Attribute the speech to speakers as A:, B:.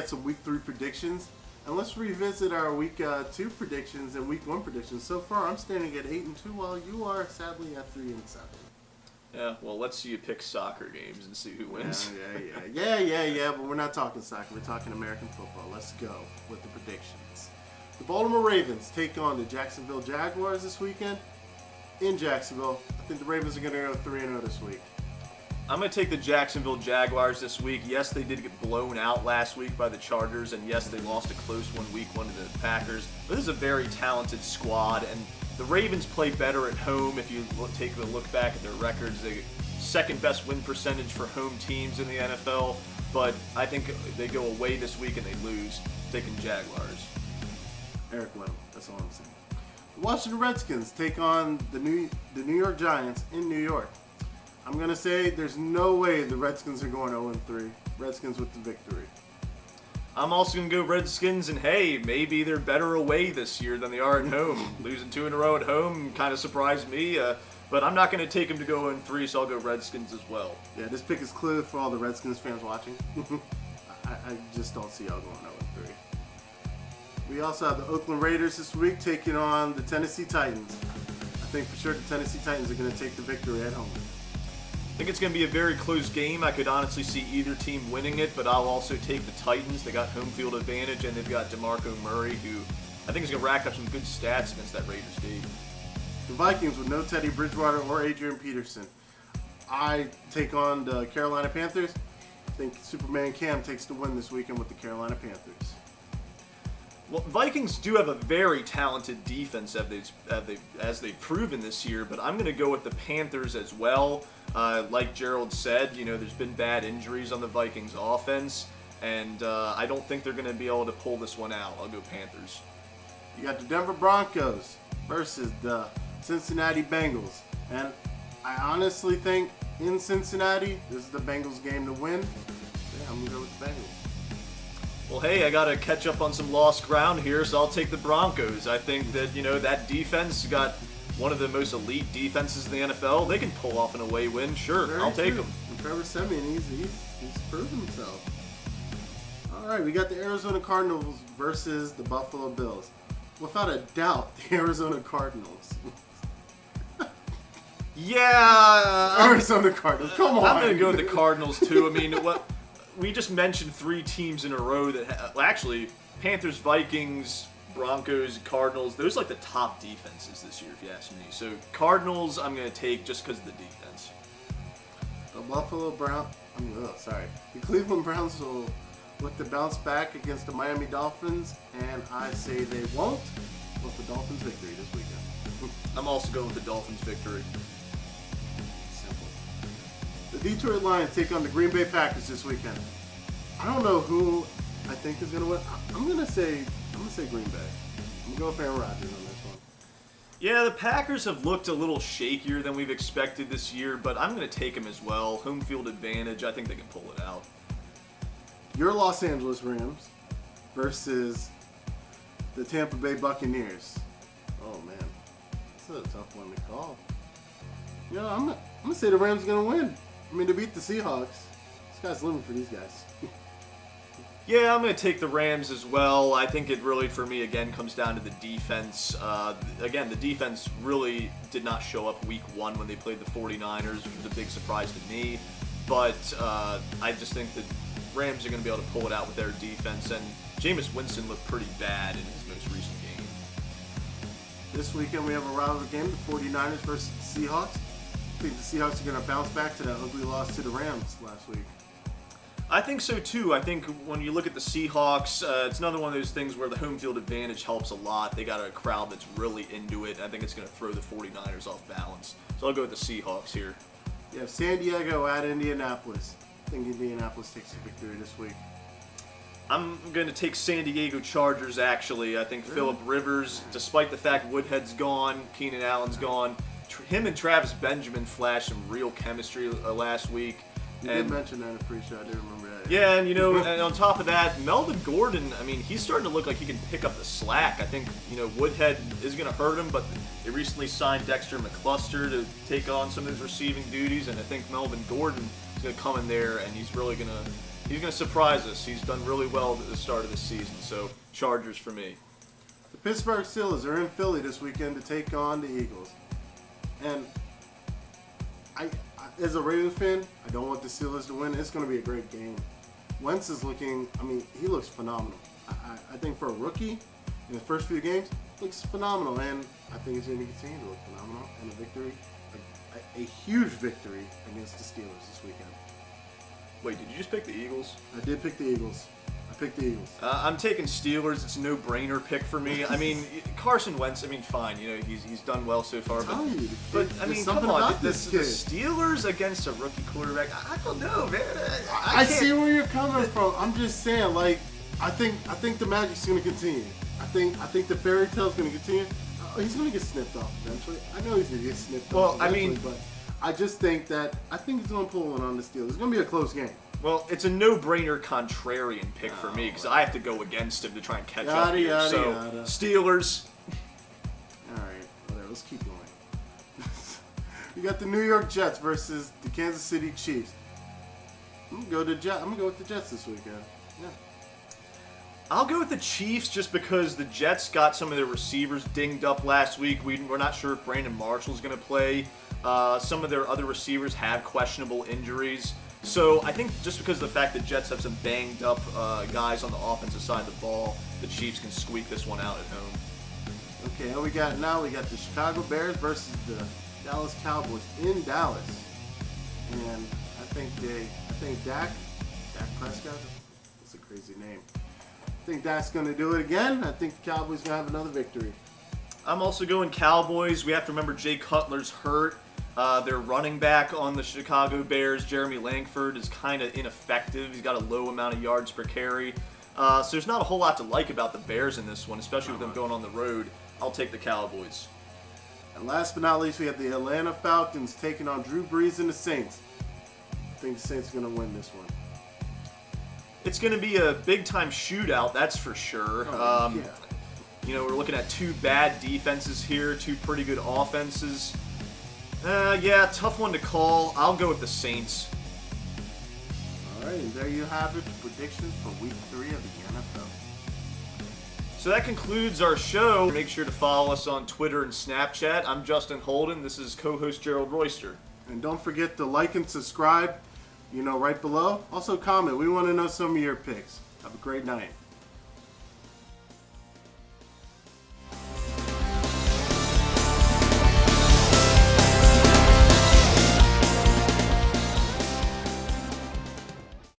A: at some Week 3 predictions. And let's revisit our Week 2 predictions and Week 1 predictions. So far, I'm standing at 8-2, while you are sadly at 3-7.
B: Yeah, well, let's see you pick soccer games and see who wins.
A: Yeah, but we're not talking soccer. We're talking American football. Let's go with the predictions. The Baltimore Ravens take on the Jacksonville Jaguars this weekend in Jacksonville. I think the Ravens are going to go 3-0 this week.
B: I'm going to take the Jacksonville Jaguars this week. Yes, they did get blown out last week by the Chargers, and yes, they lost a close one week 1 to the Packers. But this is a very talented squad, and the Ravens play better at home. If you take a look back at their records, they second best win percentage for home teams in the NFL. But I think they go away this week and they lose. Taking Jaguars.
A: Eric Weddle, that's all I'm saying. The Washington Redskins take on the New York Giants in New York. I'm going to say there's no way the Redskins are going 0-3. Redskins with the victory.
B: I'm also going to go Redskins, and hey, maybe they're better away this year than they are at home. Losing 2 in a row at home kind of surprised me, but I'm not going to take them to go 0-3, so I'll go Redskins as well.
A: Yeah, this pick is clear for all the Redskins fans watching. I just don't see y'all going 0-3. We also have the Oakland Raiders this week taking on the Tennessee Titans. I think for sure the Tennessee Titans are going to take the victory at home.
B: I think it's going to be a very close game. I could honestly see either team winning it, but I'll also take the Titans. They got home field advantage, and they've got DeMarco Murray, who I think is going to rack up some good stats against that Raiders D.
A: The Vikings with no Teddy Bridgewater or Adrian Peterson. I take on the Carolina Panthers. I think Superman Cam takes the win this weekend with the Carolina Panthers.
B: Well, Vikings do have a very talented defense as they've proven this year, but I'm going to go with the Panthers as well. Like Gerald said, there's been bad injuries on the Vikings offense, and I don't think they're going to be able to pull this one out. I'll go Panthers.
A: You got the Denver Broncos versus the Cincinnati Bengals. And I honestly think in Cincinnati, this is the Bengals game to win. Yeah, I'm going to go with the Bengals.
B: Well, hey, I got to catch up on some lost ground here, so I'll take the Broncos. I think that, that defense got one of the most elite defenses in the NFL. They can pull off an away win. Sure, I'll take them.
A: And Trevor Siemian, he's proven himself. All right, we got the Arizona Cardinals versus the Buffalo Bills. Without a doubt, the Arizona Cardinals.
B: Yeah.
A: Arizona Cardinals, come on.
B: I'm going to go with the Cardinals, too. I mean, we just mentioned 3 teams in a row that actually Panthers, Vikings, Broncos, Cardinals. Those are like the top defenses this year, if you ask me. So Cardinals, I'm going to take just because of the defense.
A: The The Cleveland Browns will look to bounce back against the Miami Dolphins, and I say they won't. With the Dolphins' victory this weekend.
B: I'm also going with the Dolphins' victory.
A: Simple. The Detroit Lions take on the Green Bay Packers this weekend. I don't know who I think is going to win. I'm going to say Green Bay. I'm going to go with Aaron Rodgers on this one.
B: Yeah, the Packers have looked a little shakier than we've expected this year, but I'm going to take them as well. Home field advantage. I think they can pull it out.
A: Your Los Angeles Rams versus the Tampa Bay Buccaneers. Oh, man. This is a tough one to call. I'm going to say the Rams are going to win. I mean, to beat the Seahawks. This guy's living for these guys.
B: Yeah, I'm going to take the Rams as well. I think it really, for me, again, comes down to the defense. Again, the defense really did not show up week 1 when they played the 49ers, which was a big surprise to me. But I just think that Rams are going to be able to pull it out with their defense. And Jameis Winston looked pretty bad in his most recent game.
A: This weekend we have a rivalry game, the 49ers versus the Seahawks. I think the Seahawks are going to bounce back to that ugly loss to the Rams last week.
B: I think so too. I think when you look at the Seahawks, it's another one of those things where the home field advantage helps a lot. They got a crowd that's really into it. I think it's going to throw the 49ers off balance. So I'll go with the Seahawks here.
A: You have San Diego at Indianapolis. I think Indianapolis takes the victory this week.
B: I'm going to take San Diego Chargers, actually. I think Phillip Rivers, despite the fact Woodhead's gone, Keenan Allen's gone, him and Travis Benjamin flashed some real chemistry last week.
A: You did mention that in the pre-show. I did remember that.
B: Yeah, and and on top of that, Melvin Gordon, I mean, he's starting to look like he can pick up the slack. I think, Woodhead is going to hurt him, but they recently signed Dexter McCluster to take on some of his receiving duties, and I think Melvin Gordon is going to come in there, and he's really going to He's going to surprise us. He's done really well at the start of the season, so Chargers for me.
A: The Pittsburgh Steelers are in Philly this weekend to take on the Eagles. And I as a Ravens fan, I don't want the Steelers to win. It's going to be a great game. Wentz is looking, he looks phenomenal. I think for a rookie in the first few games, looks phenomenal. And I think he's going to continue to look phenomenal. And a victory, a huge victory against the Steelers this weekend.
B: Wait, did you just pick the Eagles?
A: I did pick the Eagles. I picked the Eagles.
B: I'm taking Steelers. It's a no-brainer pick for me. Carson Wentz, fine. He's done well so far. But come on. The Steelers against a rookie quarterback, I don't know, man.
A: I see where you're coming from. I'm just saying, I think the magic's going to continue. I think the fairy tale's going to continue. He's going to get snipped off eventually. I know he's going to get snipped off eventually, but I just think he's going to pull one on the Steelers. It's going to be a close game.
B: Well, it's a no-brainer contrarian pick for me because I have to go against him to try and catch up here. Steelers.
A: All right, whatever. Let's keep going. You got the New York Jets versus the Kansas City Chiefs. I'm gonna go with the Jets this weekend. Yeah.
B: I'll go with the Chiefs just because the Jets got some of their receivers dinged up last week. We're not sure if Brandon Marshall's going to play. Some of their other receivers have questionable injuries. So I think just because of the fact that Jets have some banged up guys on the offensive side of the ball, the Chiefs can squeak this one out at home.
A: Okay, we got the Chicago Bears versus the Dallas Cowboys in Dallas, and I think Dak Prescott. That's a crazy name. I think Dak's going to do it again. I think the Cowboys going to have another victory.
B: I'm also going Cowboys. We have to remember Jay Cutler's hurt. Their running back on the Chicago Bears, Jeremy Langford, is kind of ineffective. He's got a low amount of yards per carry. So there's not a whole lot to like about the Bears in this one, especially with them going on the road. I'll take the Cowboys.
A: And last but not least, we have the Atlanta Falcons taking on Drew Brees and the Saints. I think the Saints are going to win this one.
B: It's going to be a big-time shootout, that's for sure. We're looking at two bad defenses here, two pretty good offenses. Tough one to call. I'll go with the Saints.
A: All right, and there you have it, the predictions for Week 3 of the NFL.
B: So that concludes our show. Make sure to follow us on Twitter and Snapchat. I'm Justin Holden. This is co-host Gerald Royster.
A: And don't forget to like and subscribe, right below. Also comment. We want to know some of your picks. Have a great night.